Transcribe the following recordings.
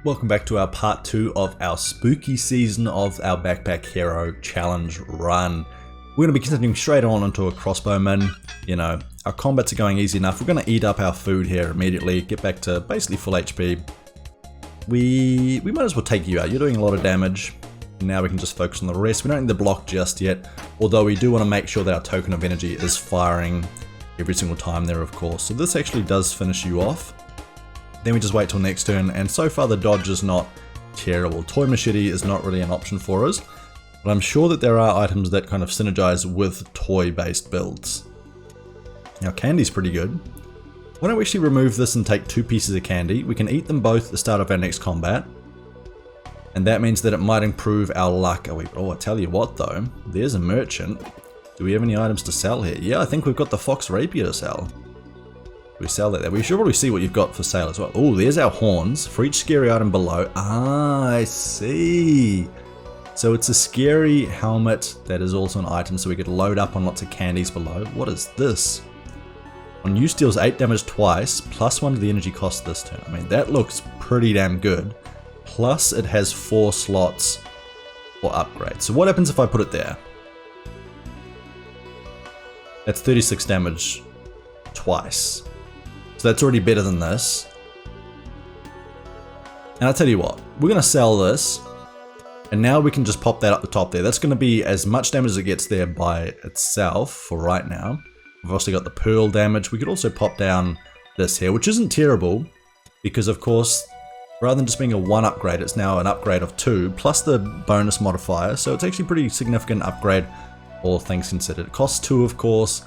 Welcome back to our part 2 of our spooky season of our Backpack Hero Challenge run. We're going to be continuing straight on into a crossbowman. You know, our combats are going easy enough. We're going to eat up our food here immediately, get back to basically full HP. We might as well take you out. You're doing a lot of damage. Now we can just focus on the rest. We don't need the block just yet, although we do want to make sure that our token of energy is firing every single time there, of course. So this actually does finish you off. Then we just wait till next turn, and so far the dodge is not terrible. Toy Machete is not really an option for us, but I'm sure that there are items that kind of synergize with toy-based builds. Now candy's pretty good. Why don't we actually remove this and take 2 pieces of candy? We can eat them both at the start of our next combat, and that means that it might improve our luck. Oh, I tell you what though, there's a merchant. Do we have any items to sell here? Yeah, I think we've got the Fox Rapier to sell. We sell that there. We should probably see what you've got for sale as well. Oh, there's our horns for each scary item below. Ah, I see. So it's a scary helmet that is also an item, so we could load up on lots of candies below. What is this? On use deals 8 damage twice, plus 1 to the energy cost this turn. I mean, that looks pretty damn good. Plus it has 4 slots for upgrade. So what happens if I put it there? That's 36 damage twice. So that's already better than this. And I'll tell you what, we're going to sell this, and now we can just pop that up the top there. That's going to be as much damage as it gets there by itself for right now. We've also got the pearl damage. We could also pop down this here, which isn't terrible, because of course, rather than just being a 1 upgrade, it's now an upgrade of 2, plus the bonus modifier, so it's actually a pretty significant upgrade, all things considered. It costs 2, of course.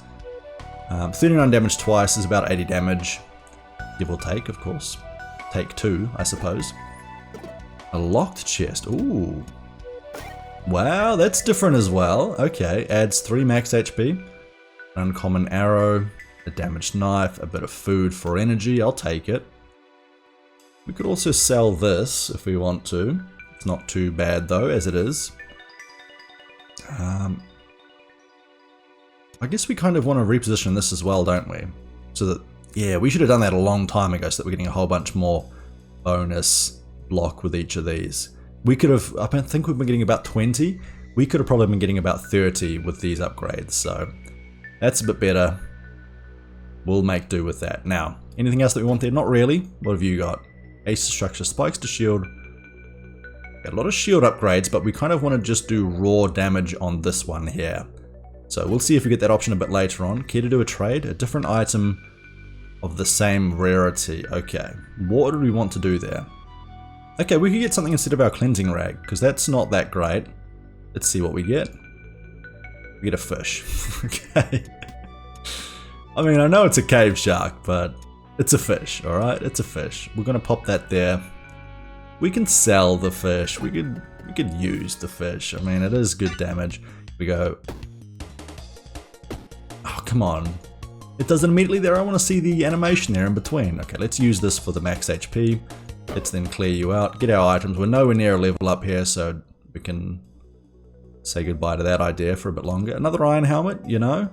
39 damage twice is about 80 damage, give or take, of course. Take 2, I suppose. A locked chest, ooh. Wow, that's different as well. Okay, adds 3 max HP, an uncommon arrow, a damaged knife, a bit of food for energy, I'll take it. We could also sell this if we want to. It's not too bad though, as it is. I guess we kind of want to reposition this as well, don't we? So that, yeah, we should have done that a long time ago so that we're getting a whole bunch more bonus block with each of these. We could have, I think we've been getting about 20. We could have probably been getting about 30 with these upgrades, so that's a bit better. We'll make do with that. Now, anything else that we want there? Not really. What have you got? Ace to structure, spikes to shield. Got a lot of shield upgrades, but we kind of want to just do raw damage on this one here. So we'll see if we get that option a bit later on. Care to do a trade? A different item of the same rarity. Okay, what do we want to do there? Okay, we could get something instead of our cleansing rag, because that's not that great. Let's see what we get. We get a fish. Okay. I mean, I know it's a cave shark, but it's a fish, alright? It's a fish. We're going to pop that there. We can sell the fish. We could use the fish. I mean, it is good damage. We go... Oh, come on. It does it immediately there. I want to see the animation there in between. Okay, let's use this for the max HP. Let's then clear you out. Get our items. We're nowhere near a level up here, so we can say goodbye to that idea for a bit longer. Another iron helmet, you know?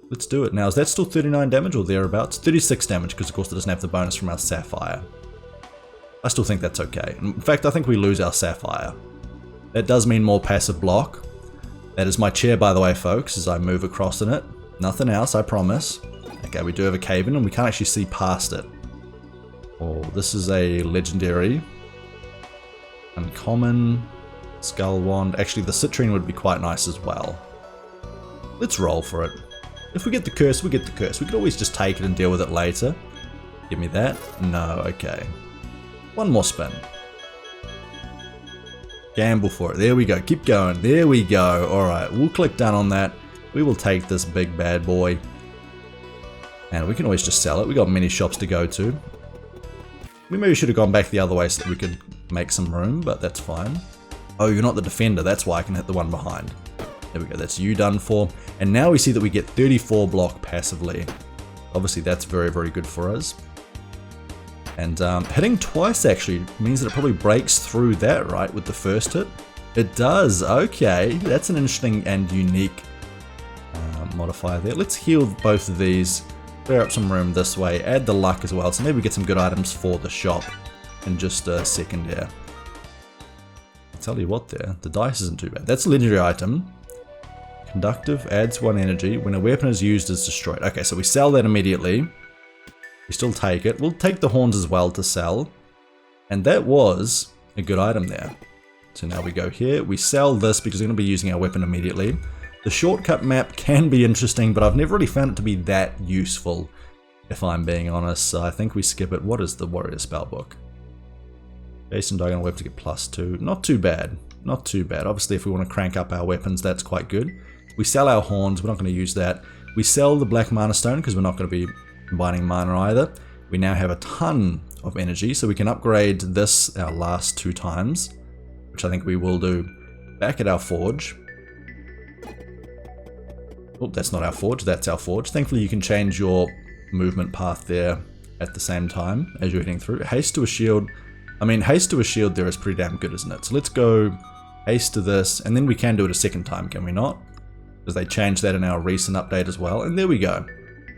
Let's do it. Now, is that still 39 damage or thereabouts? 36 damage, because of course it doesn't have the bonus from our sapphire. I still think that's okay. In fact, I think we lose our sapphire. That does mean more passive block. That is my chair, by the way, folks, as I move across in it. Nothing else, I promise. Okay, we do have a cave in, and we can't actually see past it. Oh, this is a legendary. Uncommon. Skull wand. Actually, the citrine would be quite nice as well. Let's roll for it. If we get the curse, we get the curse. We could always just take it and deal with it later. Give me that. No, okay. One more spin. Gamble for it. There we go. Keep going. There we go. Alright, we'll click done on that. We will take this big bad boy. And we can always just sell it. We got many shops to go to. We maybe should have gone back the other way so that we could make some room, but that's fine. Oh, you're not the defender. That's why I can hit the one behind. There we go. That's you done for. And now we see that we get 34 block passively. Obviously, that's very, very good for us. And hitting twice actually means that it probably breaks through that, right, with the first hit? It does, okay. That's an interesting and unique modifier there. Let's heal both of these. Clear up some room this way, add the luck as well, so maybe we get some good items for the shop. in just a second here. I'll tell you what there, the dice isn't too bad. That's a legendary item. Conductive, adds 1 energy. When a weapon is used, it's destroyed. Okay, so we sell that immediately. We still take it. We'll take the horns as well to sell. And that was a good item there. So now we go here. We sell this because we're going to be using our weapon immediately. The shortcut map can be interesting, but I've never really found it to be that useful, if I'm being honest. So I think we skip it. What is the warrior spellbook? Jason diagonal weapon to get +2. Not too bad. Not too bad. Obviously, if we want to crank up our weapons, that's quite good. We sell our horns. We're not going to use that. We sell the black mana stone because we're not going to be combining mana either. We now have a ton of energy, so we can upgrade this our last 2 times, which I think we will do back at our forge. Oh, that's not our forge, that's our forge. Thankfully you can change your movement path there at the same time as you're heading through. Haste to a shield. I mean, haste to a shield there is pretty damn good, isn't it? So let's go haste to this, and then we can do it a second time, can we not? Because they changed that in our recent update as well, and there we go.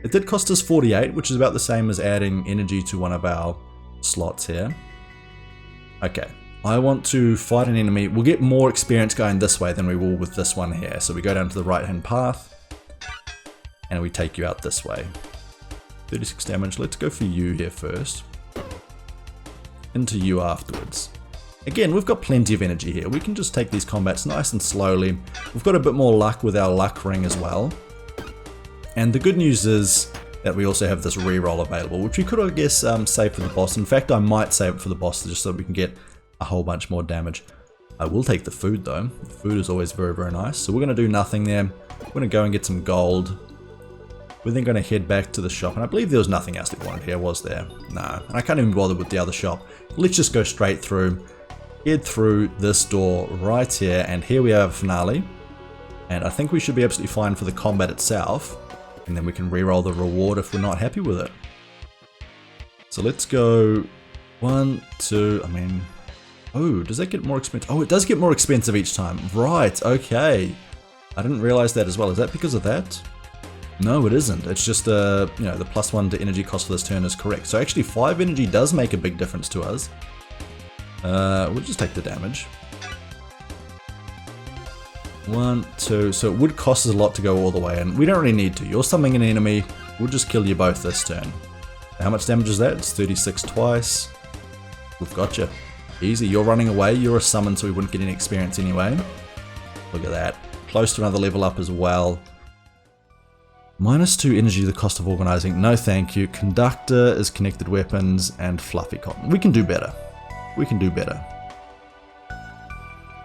It did cost us 48, which is about the same as adding energy to one of our slots here. Okay, I want to fight an enemy. We'll get more experience going this way than we will with this one here. So we go down to the right hand path and we take you out this way. 36 damage. Let's go for you here first. Into you afterwards. Again, we've got plenty of energy here. We can just take these combats nice and slowly. We've got a bit more luck with our luck ring as well. And the good news is that we also have this reroll available, which we could, I guess, save for the boss. In fact, I might save it for the boss just so we can get a whole bunch more damage. I will take the food though. The food is always very, very nice. So we're going to do nothing there. We're going to go and get some gold. We're then going to head back to the shop. And I believe there was nothing else we wanted here, was there? No. And I can't even bother with the other shop. Let's just go straight through. Head through this door right here. And here we have a finale. And I think we should be absolutely fine for the combat itself. And then we can reroll the reward if we're not happy with it. So let's go 1, 2, I mean, oh, does that get more expensive? Oh, it does get more expensive each time. Right, okay. I didn't realize that as well. Is that because of that? No, it isn't. It's just, you know, the +1 to energy cost for this turn is correct. So actually 5 energy does make a big difference to us. We'll just take the damage. 1, 2, so it would cost us a lot to go all the way in. We don't really need to. You're summoning an enemy, we'll just kill you both this turn. How much damage is that? It's 36 twice. We've got you. Easy, you're running away, you're a summon so we wouldn't get any experience anyway. Look at that. Close to another level up as well. -2 energy to the cost of organizing. No thank you. Conductor is connected weapons and fluffy cotton. We can do better. We can do better.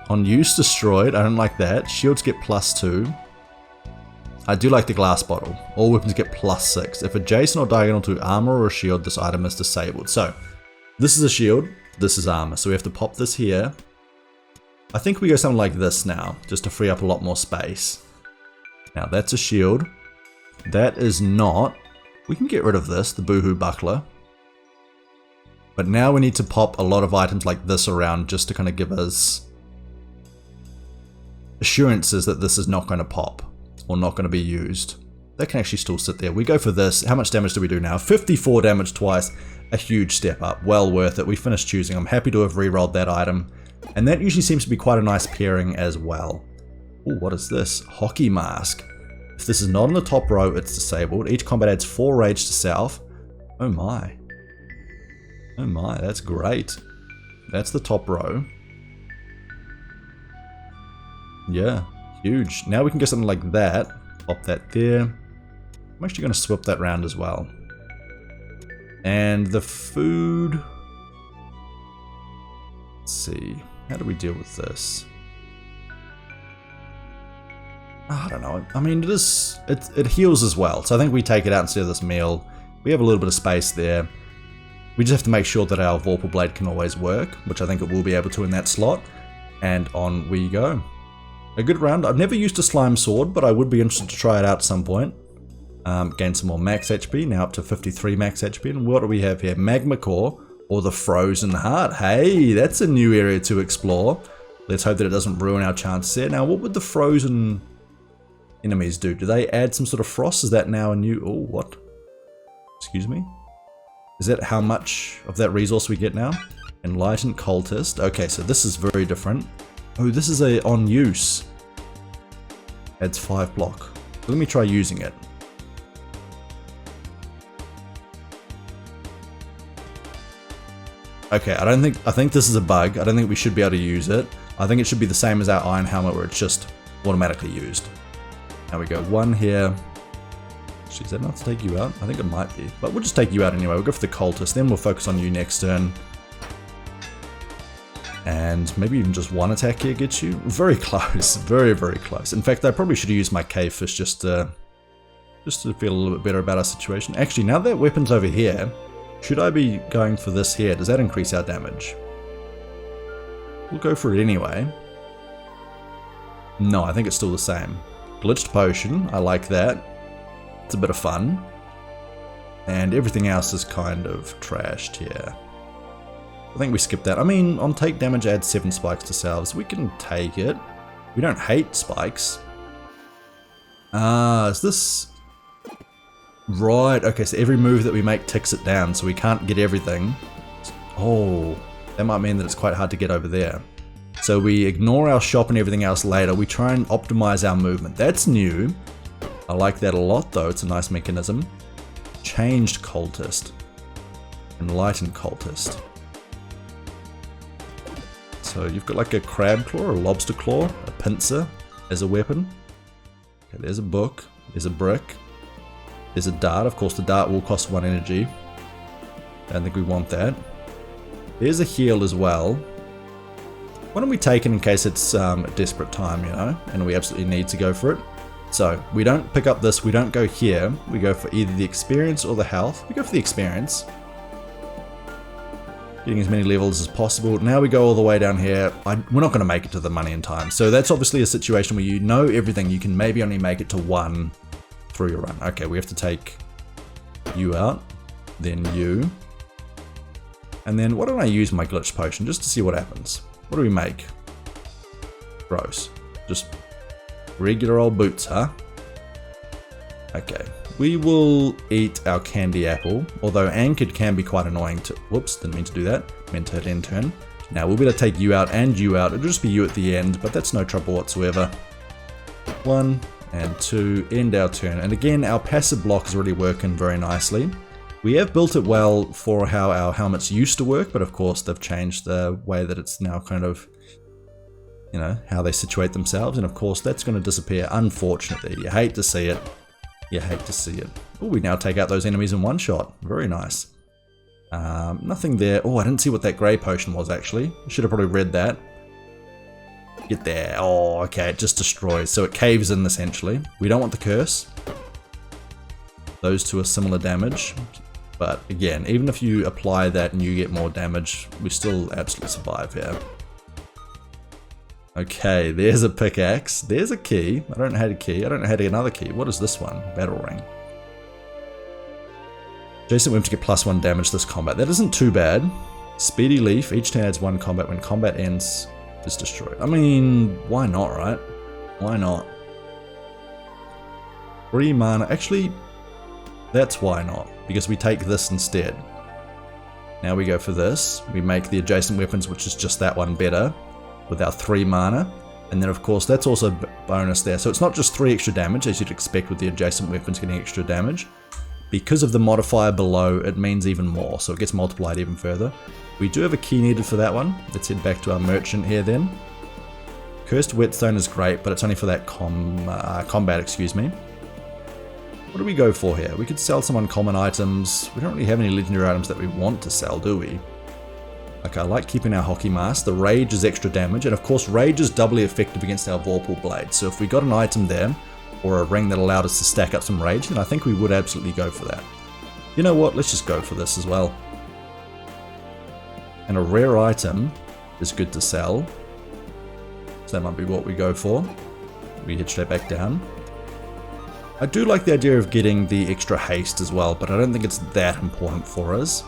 On use destroyed, I don't like that. Shields get +2. I do like the glass bottle. All weapons get +6. If adjacent or diagonal to armor or a shield, this item is disabled. So, this is a shield, this is armor. So we have to pop this here. I think we go something like this now, just to free up a lot more space. Now that's a shield. That is not. We can get rid of this, the boohoo buckler. But now we need to pop a lot of items like this around just to kind of give us assurances that this is not going to pop or not going to be used. That can actually still sit there. We go for this. How much damage do we do now? 54 damage twice. A huge step up. Well worth it. We finished choosing. I'm happy to have re-rolled that item. And that usually seems to be quite a nice pairing as well. Oh, what is this? Hockey mask. If this is not on the top row, it's disabled. Each combat adds 4 rage to self. Oh my. Oh my, that's great. That's the top row. Yeah, huge. Now we can get something like that. Pop that there. I'm actually going to swap that round as well. And the food... Let's see. How do we deal with this? I don't know. I mean, it heals as well. So I think we take it out instead of this meal. We have a little bit of space there. We just have to make sure that our Vorpal Blade can always work, which I think it will be able to in that slot. And on we go. A good round. I've never used a slime sword, but I would be interested to try it out at some point. Gain some more max HP, now up to 53 max HP. And what do we have here? Magma Core or the Frozen Heart. Hey, that's a new area to explore. Let's hope that it doesn't ruin our chances there. Now, what would the frozen enemies do? Do they add some sort of frost? Is that now a new... Oh, what? Excuse me? Is that how much of that resource we get now? Enlightened Cultist. Okay, so this is very different. Oh, this is a on use. Adds 5 block. Let me try using it. Okay, I think this is a bug. I don't think we should be able to use it. I think it should be the same as our Iron Helmet where it's just automatically used. Now we go 1 here. Actually, is that enough to take you out? I think it might be. But we'll just take you out anyway. We'll go for the Cultist, then we'll focus on you next turn. And maybe even just 1 attack here gets you. Very close. Very, very close. In fact, I probably should have used my Cave Fish just to feel a little bit better about our situation. Actually, now that weapon's over here, should I be going for this here? Does that increase our damage? We'll go for it anyway. No, I think it's still the same. Glitched Potion, I like that. It's a bit of fun. And everything else is kind of trashed here. I think we skipped that. I mean, on take damage adds 7 spikes to salves. We can take it. We don't hate spikes. Is this... Right, okay, so every move that we make ticks it down, so we can't get everything. Oh, that might mean that it's quite hard to get over there. So we ignore our shop and everything else later. We try and optimize our movement. That's new. I like that a lot, though. It's a nice mechanism. Changed Cultist. Enlightened Cultist. So you've got like a crab claw or a lobster claw, a pincer as a weapon. Okay, there's a book. There's a brick. There's a dart. Of course, the dart will cost 1 energy. I don't think we want that. There's a heal as well. Why don't we take it in case it's a desperate time, you know, and we absolutely need to go for it. So, we don't pick up this, we don't go here. We go for either the experience or the health. We go for the experience. Getting as many levels as possible. Now we go all the way down here. We're not going to make it to the money in time. So that's obviously a situation where you know everything. You can maybe only make it to 1 through your run. Okay, we have to take you out. Then you. And then why don't I use my glitch potion just to see what happens. What do we make? Gross. Just regular old boots, huh? Okay. We will eat our candy apple, although anchored can be quite annoying to... Whoops, didn't mean to do that. Meant to hit end turn. Now we'll be able to take you out and you out. It'll just be you at the end, but that's no trouble whatsoever. 1 and 2, end our turn. And again, our passive block is already working very nicely. We have built it well for how our helmets used to work, but of course they've changed the way that it's now kind of, you know, how they situate themselves. And of course that's going to disappear, unfortunately. You hate to see it. You hate to see it. Oh, we now take out those enemies in one shot. Very nice. Nothing there. Oh, I didn't see what that grey potion was actually. Should have probably read that. Get there. Oh, okay, it just destroys. So it caves in essentially. We don't want the curse. Those two are similar damage. But again, even if you apply that and you get more damage, we still absolutely survive here. Okay, there's a pickaxe. There's a key. I don't know how to key. I don't know how to get another key. What is this one? Battle ring. Adjacent weapons get +1 damage this combat. That isn't too bad. Speedy Leaf. Each turn adds 1 combat. When combat ends, is destroyed. I mean, why not, right? Why not? 3 mana. Actually, that's why not. Because we take this instead. Now we go for this. We make the adjacent weapons, which is just that one, better. With our 3 mana. And then of course that's also a bonus there. So it's not just 3 extra damage as you'd expect with the adjacent weapons getting extra damage. Because of the modifier below, it means even more. So it gets multiplied even further. We do have a key needed for that one. Let's head back to our merchant here then. Cursed Whetstone is great, but it's only for that combat, excuse me. What do we go for here? We could sell some uncommon items. We don't really have any legendary items that we want to sell, do we? Okay, I like keeping our hockey mask. The rage is extra damage, and of course rage is doubly effective against our Vorpal blade. So if we got an item there, or a ring that allowed us to stack up some rage, then I think we would absolutely go for that. You know what, let's just go for this as well. And a rare item is good to sell. So that might be what we go for. We head straight back down. I do like the idea of getting the extra haste as well, but I don't think it's that important for us.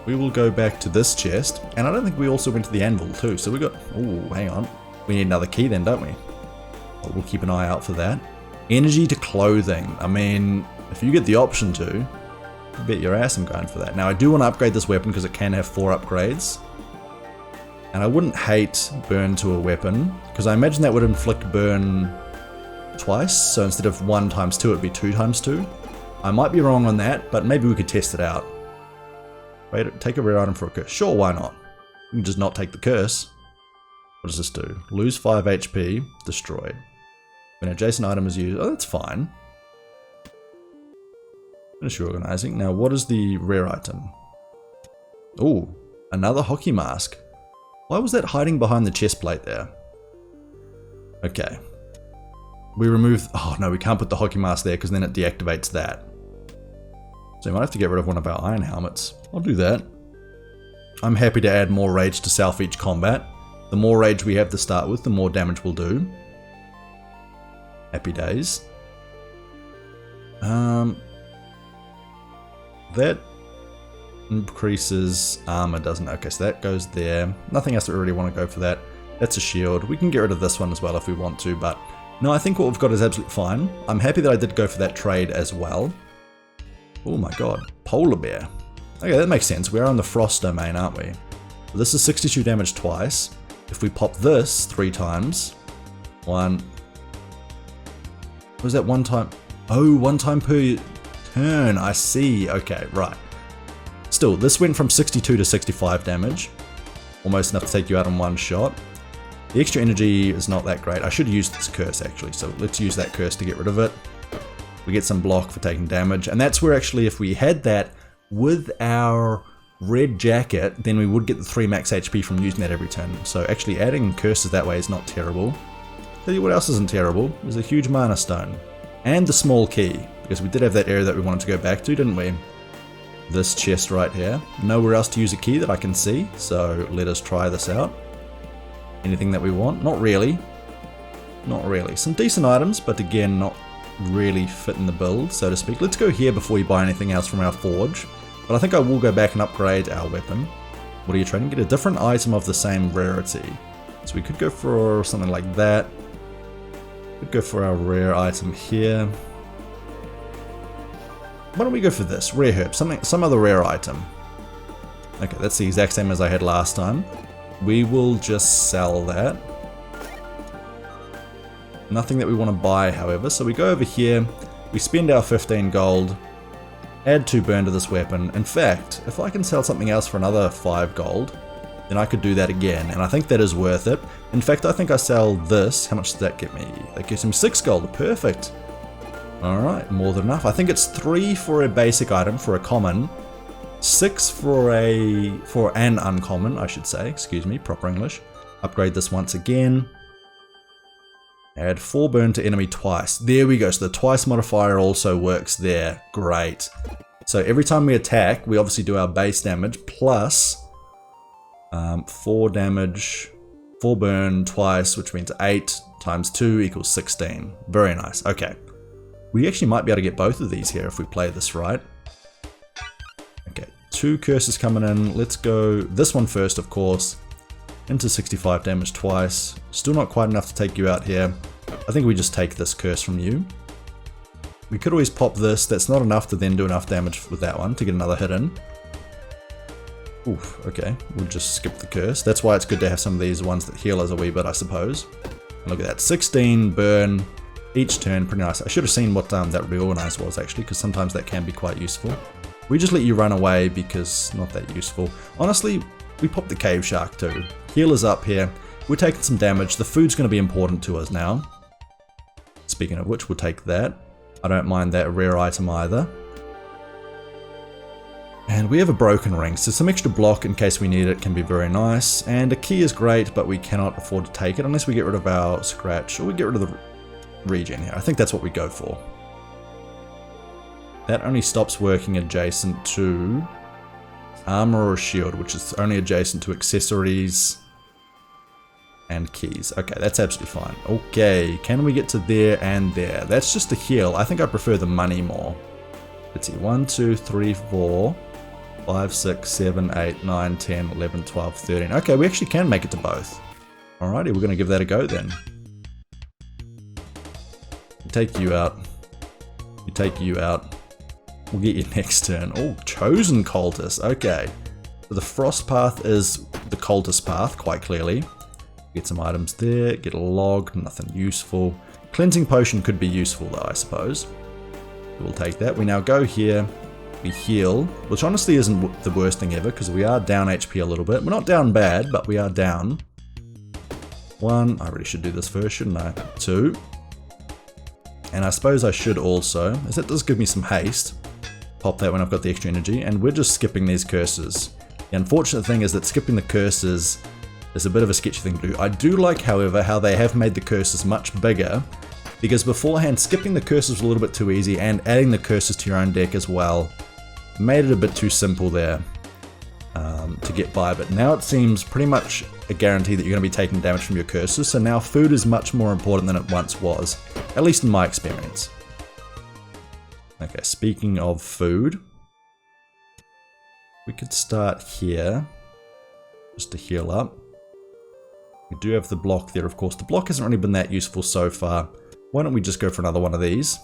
We will go back to this chest, and I don't think we also went to the anvil too, so we got... Oh, hang on. We need another key then, don't we? Well, we'll keep an eye out for that. Energy to clothing. I mean, if you get the option to, Bet your ass I'm going for that. Now I do want to upgrade this weapon because it can have 4 upgrades. And I wouldn't hate burn to a weapon, because I imagine that would inflict burn twice. So instead of 1 times 2, it'd be 2 times 2. I might be wrong on that, but maybe we could test it out. Wait, take a rare item for a curse. Sure, why not? We can just not take the curse. What does this do? Lose 5 HP, destroyed. When an adjacent item is used, oh, that's fine. Finish organizing. Now, what is the rare item? Oh, another hockey mask. Why was that hiding behind the chest plate there? Okay. We remove... Oh no, we can't put the hockey mask there because then it deactivates that. So we might have to get rid of one of our iron helmets. I'll do that. I'm happy to add more rage to self each combat. The more rage we have to start with, the more damage we'll do. Happy days. That increases armor, doesn't it? Okay, so that goes there. Nothing else that we really want to go for that. That's a shield. We can get rid of this one as well if we want to, but no, I think what we've got is absolutely fine. I'm happy that I did go for that trade as well. Oh my god, polar bear. Okay, that makes sense. We're on the frost domain, aren't we? This is 62 damage twice. If we pop this 3 times, 1. Was that 1 time? Oh, 1 time per turn. I see. Okay, right. Still, this went from 62 to 65 damage. Almost enough to take you out in 1 shot. The extra energy is not that great. I should use this curse actually, so let's use that curse to get rid of it. We get some block for taking damage, and that's where actually if we had that with our red jacket, then we would get the 3 max HP from using that every turn. So actually adding curses that way is not terrible. Tell you what else isn't terrible, there's a huge mana stone. And the small key, because we did have that area that we wanted to go back to, didn't we? This chest right here. Nowhere else to use a key that I can see, so let us try this out. Anything that we want? Not really. Not really. Some decent items, but again, not really fit in the build, so to speak. Let's go here before we buy anything else from our forge. But I think I will go back and upgrade our weapon. What are you trying to get? A different item of the same rarity. So we could go for something like that. Could go for our rare item here. Why don't we go for this? Rare herb. Some other rare item. Okay, that's the exact same as I had last time. We will just sell that. Nothing that we want to buy, however. So we go over here. We spend our 15 gold. Add 2 burn to this weapon. In fact, if I can sell something else for another 5 gold, then I could do that again, and I think that is worth it. In fact, I think I sell this. How much does that get me? That gives him 6 gold. Perfect. Alright, more than enough. I think it's 3 for a basic item, for a common. 6 for an uncommon, I should say. Excuse me, proper English. Upgrade this once again. Add 4 burn to enemy twice. There we go. So the twice modifier also works there. Great. So every time we attack, we obviously do our base damage plus 4 damage, 4 burn twice, which means 8 times 2 equals 16. Very nice. Okay. We actually might be able to get both of these here if we play this right. Okay. 2 curses coming in. Let's go this one first, of course. Into 65 damage twice. Still not quite enough to take you out here. I think we just take this curse from you. We could always pop this. That's not enough to then do enough damage with that one to get another hit in. Oof, okay. We'll just skip the curse. That's why it's good to have some of these ones that heal us a wee bit, I suppose. And look at that. 16 burn each turn. Pretty nice. I should have seen what that reorganize was actually, because sometimes that can be quite useful. We just let you run away because not that useful. Honestly, we pop the cave shark too. Heal is up here. We're taking some damage. The food's going to be important to us now. Speaking of which, we'll take that. I don't mind that rare item either. And we have a broken ring, so some extra block in case we need it can be very nice. And a key is great, but we cannot afford to take it unless we get rid of our scratch, or we get rid of the regen here. I think that's what we go for. That only stops working adjacent to armor or shield, which is only adjacent to accessories and keys. Okay, that's absolutely fine. Okay, can we get to there and there? That's just a heal. I think I prefer the money more. Let's see, 1, 2, 3, 4, 5, 6, 7, 8, 9, 10, 11, 12, 13. Okay, we actually can make it to both. Alrighty, we're going to give that a go then. Take you out. You take you out. We'll get you next turn. Oh, chosen cultist. Okay. So the frost path is the cultist path, quite clearly. Get some items there. Get a log. Nothing useful. Cleansing potion could be useful though, I suppose. We'll take that. We now go here. We heal, which honestly isn't the worst thing ever because we are down HP a little bit. We're not down bad, but we are down. 1. I really should do this first, shouldn't I? 2. And I suppose I should also, as that does give me some haste. Pop that when I've got the extra energy, and we're just skipping these curses. The unfortunate thing is that skipping the curses is a bit of a sketchy thing to do. I do like, however, how they have made the curses much bigger, because beforehand skipping the curses was a little bit too easy, and adding the curses to your own deck as well made it a bit too simple there to get by. But now it seems pretty much a guarantee that you're going to be taking damage from your curses, so now food is much more important than it once was, at least in my experience. Okay, speaking of food, we could start here, just to heal up. We do have the block there, of course. The block hasn't really been that useful so far. Why don't we just go for another one of these?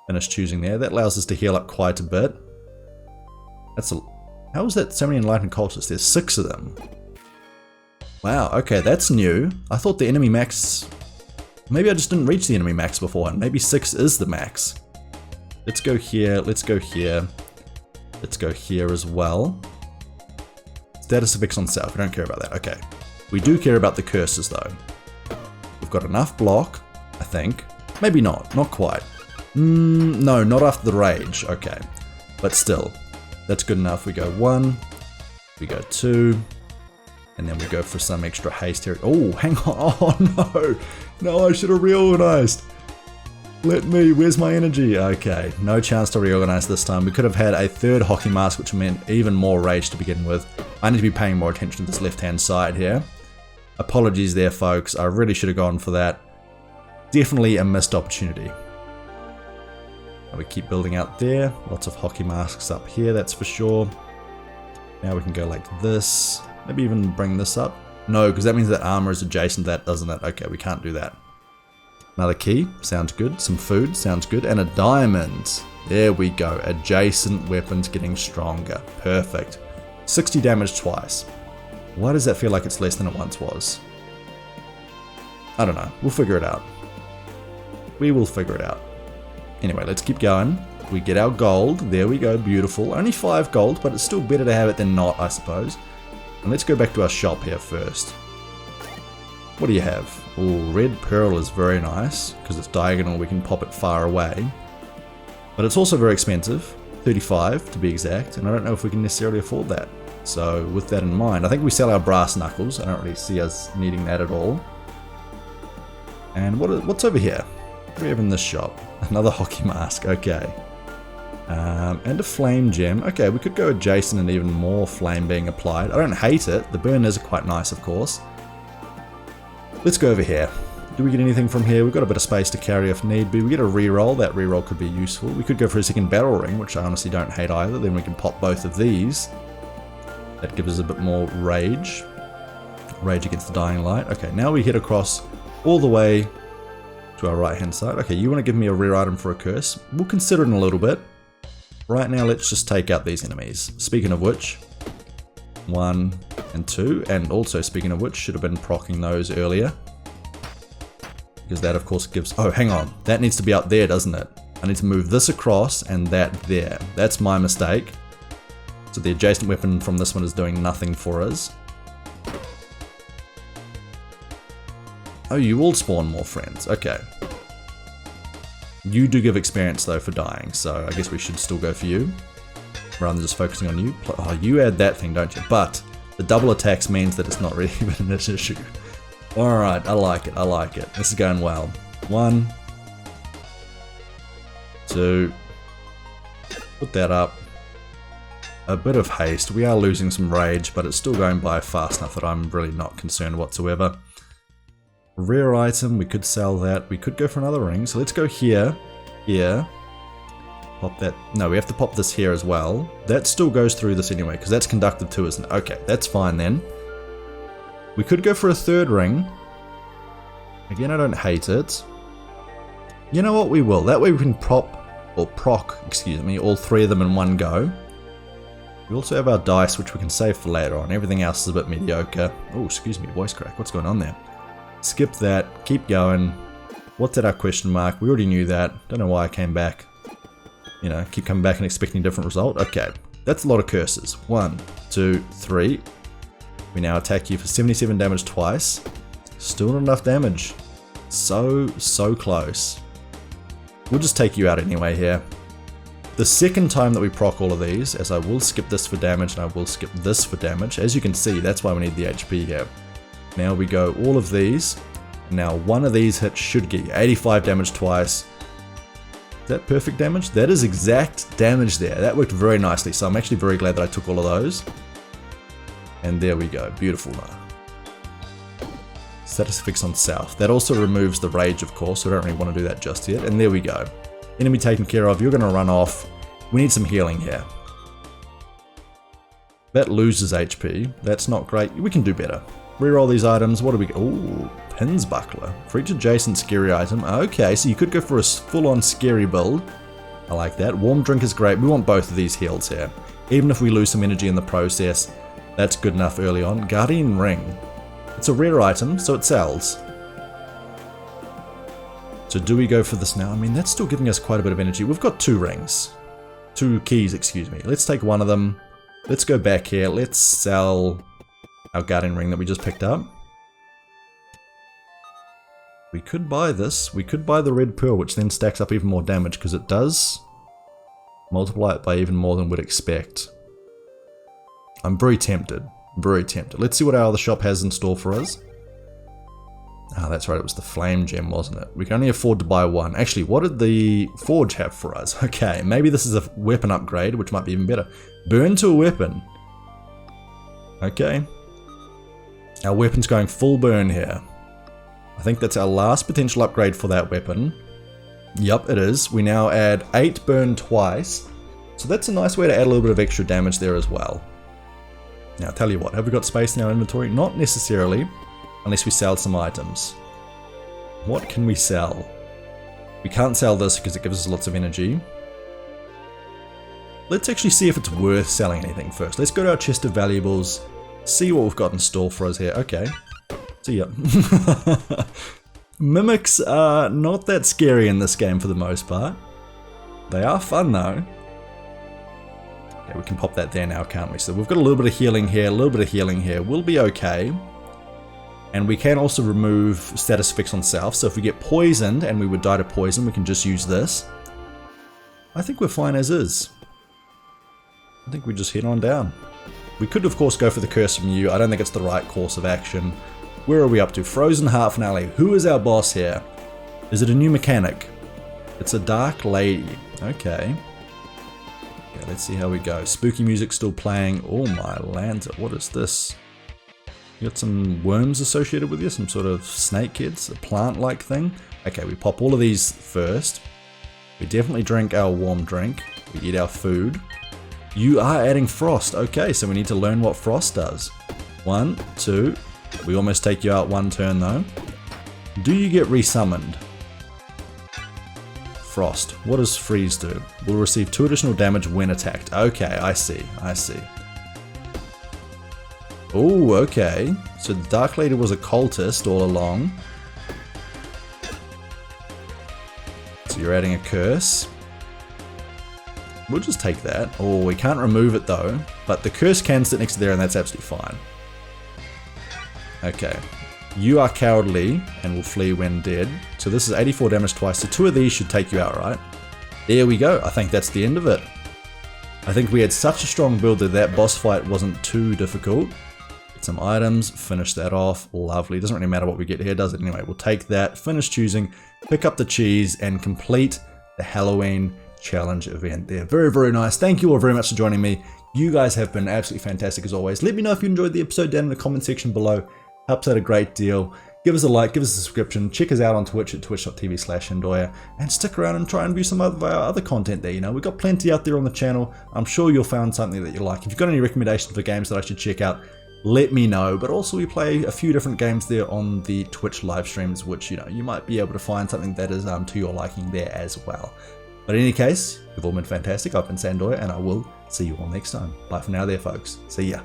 Finish choosing there. That allows us to heal up quite a bit. That's a... How is that so many enlightened cultists? There's 6 of them. Wow, okay, that's new. I thought the enemy max... Maybe I just didn't reach the enemy max before, and maybe 6 is the max. Let's go here, let's go here. Let's go here as well. Status effects on self, we don't care about that, okay. We do care about the curses though. We've got enough block, I think. Maybe not quite. No, not after the rage, okay. But still, that's good enough. We go 1, we go 2, and then we go for some extra haste here. Oh, hang on, oh no! No, I should have reorganized. Let me, where's my energy? Okay, no chance to reorganize this time. We could have had a 3rd hockey mask, which meant even more rage to begin with. I need to be paying more attention to this left-hand side here. Apologies there, folks. I really should have gone for that. Definitely a missed opportunity. And we keep building out there. Lots of hockey masks up here, that's for sure. Now we can go like this. Maybe even bring this up. No, because that means that armor is adjacent to that, doesn't it? Okay, we can't do that. Another key, sounds good. Some food, sounds good. And a diamond. There we go. Adjacent weapons getting stronger. Perfect. 60 damage twice. Why does that feel like it's less than it once was? I don't know. We'll figure it out. We will figure it out. Anyway, let's keep going. We get our gold. There we go. Beautiful. Only 5 gold, but it's still better to have it than not, I suppose. And let's go back to our shop here first. What do you have? Oh, red pearl is very nice because it's diagonal. We can pop it far away. But it's also very expensive. 35 to be exact. And I don't know if we can necessarily afford that. So with that in mind, I think we sell our brass knuckles. I don't really see us needing that at all. And what's over here? What do we have in this shop? Another hockey mask. Okay. And a flame gem. Okay, we could go adjacent and even more flame being applied. I don't hate it. The burn is quite nice, of course. Let's go over here. Do we get anything from here? We've got a bit of space to carry if need be. We get a reroll. That reroll could be useful. We could go for a second battle ring, which I honestly don't hate either. Then we can pop both of these. That gives us a bit more rage. Rage against the dying light. Okay, now we head across all the way to our right hand side. Okay, you want to give me a rare item for a curse? We'll consider it in a little bit. Right now, let's just take out these enemies. Speaking of which, 1 and 2, and also speaking of which, should have been proccing those earlier. Because that of course gives, oh hang on, that needs to be up there, doesn't it? I need to move this across and that there. That's my mistake. So the adjacent weapon from this one is doing nothing for us. Oh, you all spawn more friends, okay. You do give experience though for dying, so I guess we should still go for you. Rather than just focusing on you. Oh, you add that thing, don't you? But the double attacks means that it's not really even an issue. Alright, I like it, I like it. This is going well. 1, 2, put that up. A bit of haste. We are losing some rage, but it's still going by fast enough that I'm really not concerned whatsoever. Rare item, we could sell that. We could go for another ring, so let's go here, here. Pop that. No, we have to pop this here as well. That still goes through this anyway, because that's conductive too, isn't it? Okay, that's fine then. We could go for a 3rd ring. Again, I don't hate it. You know what, we will. That way we can pop or proc, excuse me, all 3 of them in one go. We also have our dice, which we can save for later on. Everything else is a bit mediocre. Oh, excuse me, voice crack. What's going on there? Skip that. Keep going. What's at our question mark? We already knew that. Don't know why I came back. You know, keep coming back and expecting a different result. Okay, that's a lot of curses. 1, 2, 3. We now attack you for 77 damage twice. Still not enough damage. So close. We'll just take you out anyway here. The second time that we proc all of these, as I will skip this for damage and I will skip this for damage, as you can see, that's why we need the HP here. Now we go all of these. Now one of these hits should get you 85 damage twice. Is that perfect damage? That is exact damage there. That worked very nicely, so I'm actually very glad that I took all of those. And there we go, beautiful. Status fix on south. That also removes the rage, of course, so I don't really want to do that just yet. And there we go. Enemy taken care of, you're going to run off. We need some healing here. That loses HP. That's not great. We can do better. Reroll these items. What do we get? Ooh, Pin's Buckler. For each adjacent scary item. Okay, so you could go for a full-on scary build. I like that. Warm Drink is great. We want both of these heals here. Even if we lose some energy in the process, that's good enough early on. Guardian Ring. It's a rare item, so it sells. So do we go for this now? I mean, that's still giving us quite a bit of energy. We've got 2 rings. 2 keys, excuse me. Let's take one of them. Let's go back here. Let's sell our Guardian Ring that we just picked up. We could buy this. We could buy the Red Pearl, which then stacks up even more damage, because it does multiply it by even more than we'd expect. I'm very tempted. Very tempted. Let's see what our other shop has in store for us. Ah, that's right, it was the flame gem, wasn't it? We can only afford to buy one. Actually, what did the forge have for us? Okay, maybe this is a weapon upgrade, which might be even better. Burn to a weapon. Okay. Our weapon's going full burn here. I think that's our last potential upgrade for that weapon. Yup, it is. We now add 8 burn twice. So that's a nice way to add a little bit of extra damage there as well. Now, I'll tell you what, have we got space in our inventory? Not necessarily. Unless we sell some items. What can we sell? We can't sell this because it gives us lots of energy. Let's actually see if it's worth selling anything first. Let's go to our chest of valuables, see what we've got in store for us here. Okay. See ya. Mimics are not that scary in this game for the most part. They are fun though. Okay, we can pop that there now, can't we? So we've got a little bit of healing here, a little bit of healing here. We'll be okay. And we can also remove status fix on self, so if we get poisoned and we would die to poison, we can just use this. I think we're fine as is. I think we just head on down. We could of course go for the curse from you. I don't think it's the right course of action. Where are we up to? Frozen Heart finale. Who is our boss here? Is it a new mechanic? It's a dark lady. Okay. Okay, let's see how we go. Spooky music still playing. Oh my land, what is this? You got some worms associated with you, some sort of snake heads, a plant-like thing. Okay, we pop all of these first. We definitely drink our warm drink. We eat our food. You are adding frost. Okay, so we need to learn what frost does. 1, 2. We almost take you out one turn though. Do you get resummoned? Frost. What does freeze do? We'll receive 2 additional damage when attacked. Okay, I see. I see. Oh, okay. So the Dark Lady was a cultist all along. So you're adding a curse. We'll just take that. Oh, we can't remove it though. But the curse can sit next to there and that's absolutely fine. Okay. You are cowardly and will flee when dead. So this is 84 damage twice. So 2 of these should take you out, right? There we go. I think that's the end of it. I think we had such a strong build that that boss fight wasn't too difficult. Some items, finish that off, lovely. Doesn't really matter what we get here, does it? Anyway, we'll take that, finish choosing, pick up the cheese, and complete the Halloween challenge event there. Very, very nice. Thank you all very much for joining me. You guys have been absolutely fantastic as always. Let me know if you enjoyed the episode down in the comment section below. Helps out a great deal. Give us a like, give us a subscription, check us out on Twitch at twitch.tv/Endoya, and stick around and try and view some of our other content there. You know, we've got plenty out there on the channel. I'm sure you'll find something that you like. If you've got any recommendations for games that I should check out, let me know. But also we play a few different games there on the Twitch live streams, which, you know, you might be able to find something that is to your liking there as well. But in any case, you've all been fantastic. I've been Sandoy, and I will see you all next time. Bye for now there, folks. See ya.